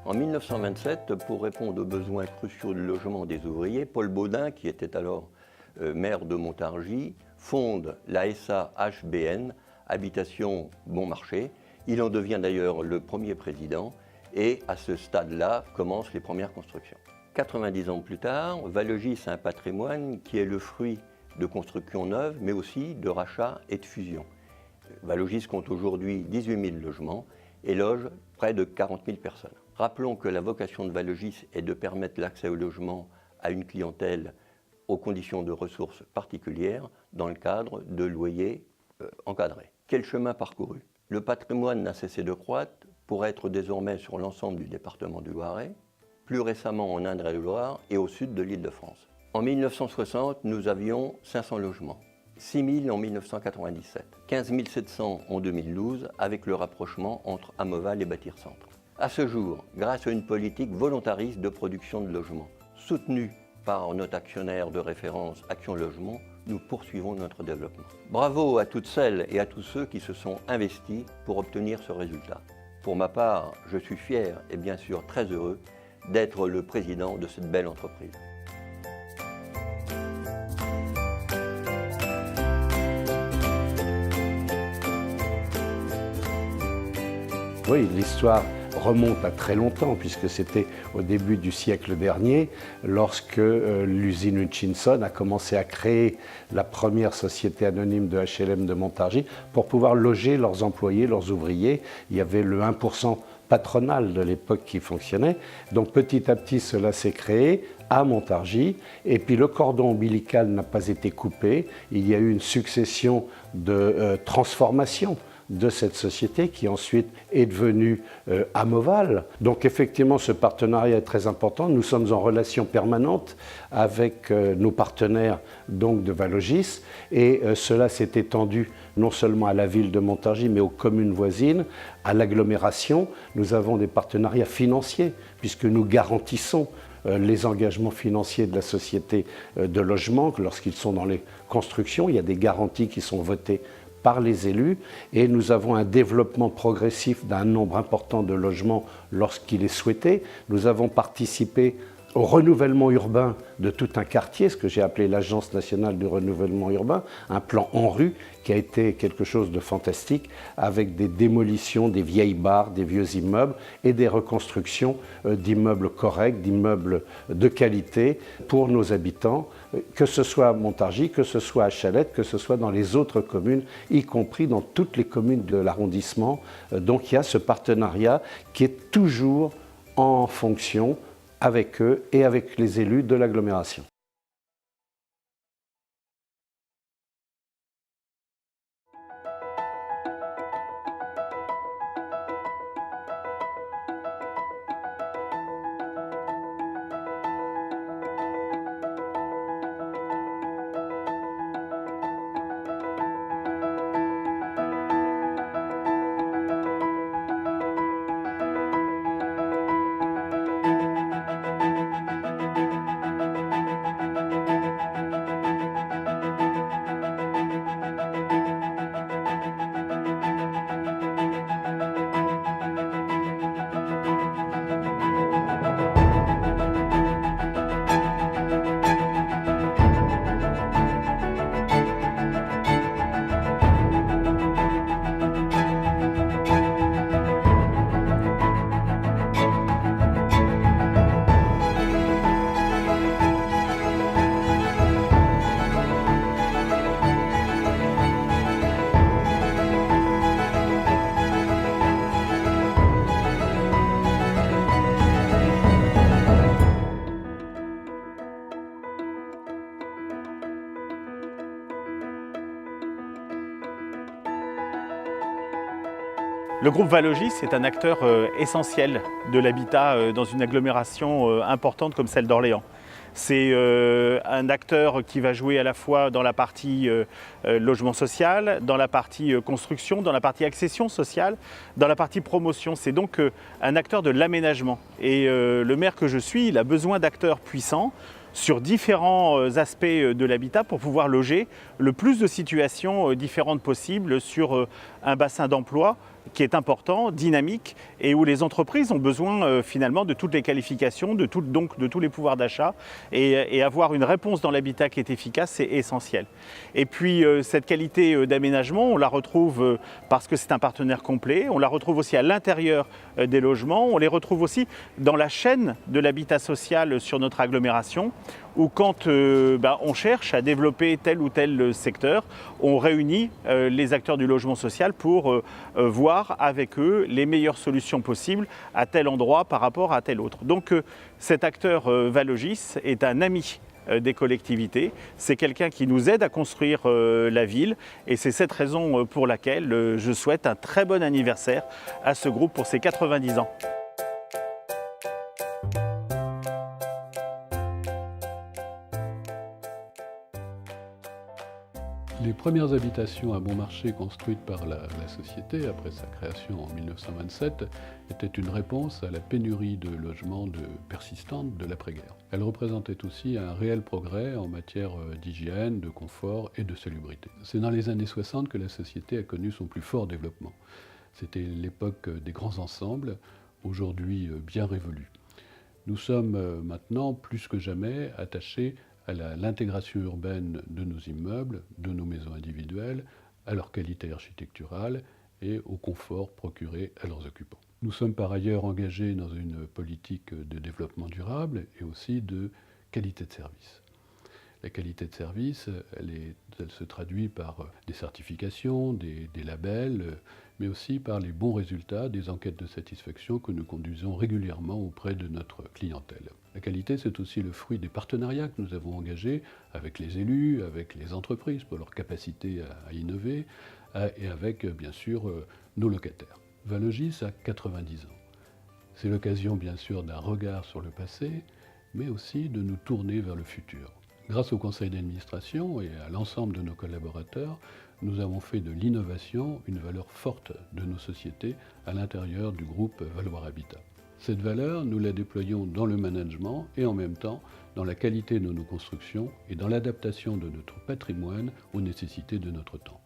En 1927, pour répondre aux besoins cruciaux de logement des ouvriers, Paul Baudin, qui était alors maire de Montargis, fonde la SAHBN, Habitation Bon Marché. Il en devient d'ailleurs le premier président et à ce stade-là commencent les premières constructions. 90 ans plus tard, Vallogis a un patrimoine qui est le fruit de constructions neuves, mais aussi de rachats et de fusions. Vallogis compte aujourd'hui 18 000 logements et loge près de 40 000 personnes. Rappelons que la vocation de Vallogis est de permettre l'accès au logement à une clientèle aux conditions de ressources particulières dans le cadre de loyers encadrés. Quel chemin parcouru? Le patrimoine n'a cessé de croître pour être désormais sur l'ensemble du département du Loiret, plus récemment en Indre-et-Loire et au sud de l'Île-de-France. En 1960, nous avions 500 logements, 6 000 en 1997, 15 700 en 2012 avec le rapprochement entre Amoval et Bâtir Centre. À ce jour, grâce à une politique volontariste de production de logements, soutenue par notre actionnaire de référence Action Logement, nous poursuivons notre développement. Bravo à toutes celles et à tous ceux qui se sont investis pour obtenir ce résultat. Pour ma part, je suis fier et bien sûr très heureux d'être le président de cette belle entreprise. Oui, l'histoire remonte à très longtemps, puisque c'était au début du siècle dernier, lorsque l'usine Hutchinson a commencé à créer la première société anonyme de HLM de Montargis pour pouvoir loger leurs employés, leurs ouvriers. Il y avait le 1% patronal de l'époque qui fonctionnait. Donc petit à petit, cela s'est créé à Montargis. Et puis le cordon ombilical n'a pas été coupé. Il y a eu une succession de transformations de cette société qui ensuite est devenue Amoval. Donc effectivement, ce partenariat est très important. Nous sommes en relation permanente avec nos partenaires donc, de Vallogis et cela s'est étendu non seulement à la ville de Montargis, mais aux communes voisines, à l'agglomération. Nous avons des partenariats financiers puisque nous garantissons les engagements financiers de la société de logement lorsqu'ils sont dans les constructions. Il y a des garanties qui sont votées par les élus et nous avons un développement progressif d'un nombre important de logements lorsqu'il est souhaité. Nous avons participé au renouvellement urbain de tout un quartier, ce que j'ai appelé l'Agence nationale du renouvellement urbain, un plan en rue qui a été quelque chose de fantastique avec des démolitions des vieilles barres, des vieux immeubles et des reconstructions d'immeubles corrects, d'immeubles de qualité pour nos habitants, que ce soit à Montargis, que ce soit à Chalette, que ce soit dans les autres communes, y compris dans toutes les communes de l'arrondissement. Donc il y a ce partenariat qui est toujours en fonction avec eux et avec les élus de l'agglomération. Le groupe Vallogis est un acteur essentiel de l'habitat dans une agglomération importante comme celle d'Orléans. C'est un acteur qui va jouer à la fois dans la partie logement social, dans la partie construction, dans la partie accession sociale, dans la partie promotion. C'est donc un acteur de l'aménagement. Et le maire que je suis, il a besoin d'acteurs puissants sur différents aspects de l'habitat pour pouvoir loger le plus de situations différentes possibles sur un bassin d'emploi qui est important, dynamique et où les entreprises ont besoin finalement de toutes les qualifications, donc de tous les pouvoirs d'achat et avoir une réponse dans l'habitat qui est efficace, c'est essentiel. Et puis cette qualité d'aménagement, on la retrouve parce que c'est un partenaire complet, on la retrouve aussi à l'intérieur des logements, on les retrouve aussi dans la chaîne de l'habitat social sur notre agglomération où quand on cherche à développer tel ou tel secteur, on réunit les acteurs du logement social pour voir avec eux les meilleures solutions possibles à tel endroit par rapport à tel autre. Donc cet acteur Valogis est un ami des collectivités, c'est quelqu'un qui nous aide à construire la ville et c'est cette raison pour laquelle je souhaite un très bon anniversaire à ce groupe pour ses 90 ans. Les premières habitations à bon marché construites par la société après sa création en 1927 étaient une réponse à la pénurie de logements persistante de l'après-guerre. Elles représentaient aussi un réel progrès en matière d'hygiène, de confort et de salubrité. C'est dans les années 60 que la société a connu son plus fort développement. C'était l'époque des grands ensembles, aujourd'hui bien révolus. Nous sommes maintenant plus que jamais attachés à l'intégration urbaine de nos immeubles, de nos maisons individuelles, à leur qualité architecturale et au confort procuré à leurs occupants. Nous sommes par ailleurs engagés dans une politique de développement durable et aussi de qualité de service. La qualité de service, elle se traduit par des certifications, des labels, mais aussi par les bons résultats des enquêtes de satisfaction que nous conduisons régulièrement auprès de notre clientèle. La qualité, c'est aussi le fruit des partenariats que nous avons engagés avec les élus, avec les entreprises pour leur capacité à innover, et avec, bien sûr, nos locataires. Valogis a 90 ans. C'est l'occasion, bien sûr, d'un regard sur le passé, mais aussi de nous tourner vers le futur. Grâce au conseil d'administration et à l'ensemble de nos collaborateurs, nous avons fait de l'innovation une valeur forte de nos sociétés à l'intérieur du groupe Valoir Habitat. Cette valeur, nous la déployons dans le management et en même temps dans la qualité de nos constructions et dans l'adaptation de notre patrimoine aux nécessités de notre temps.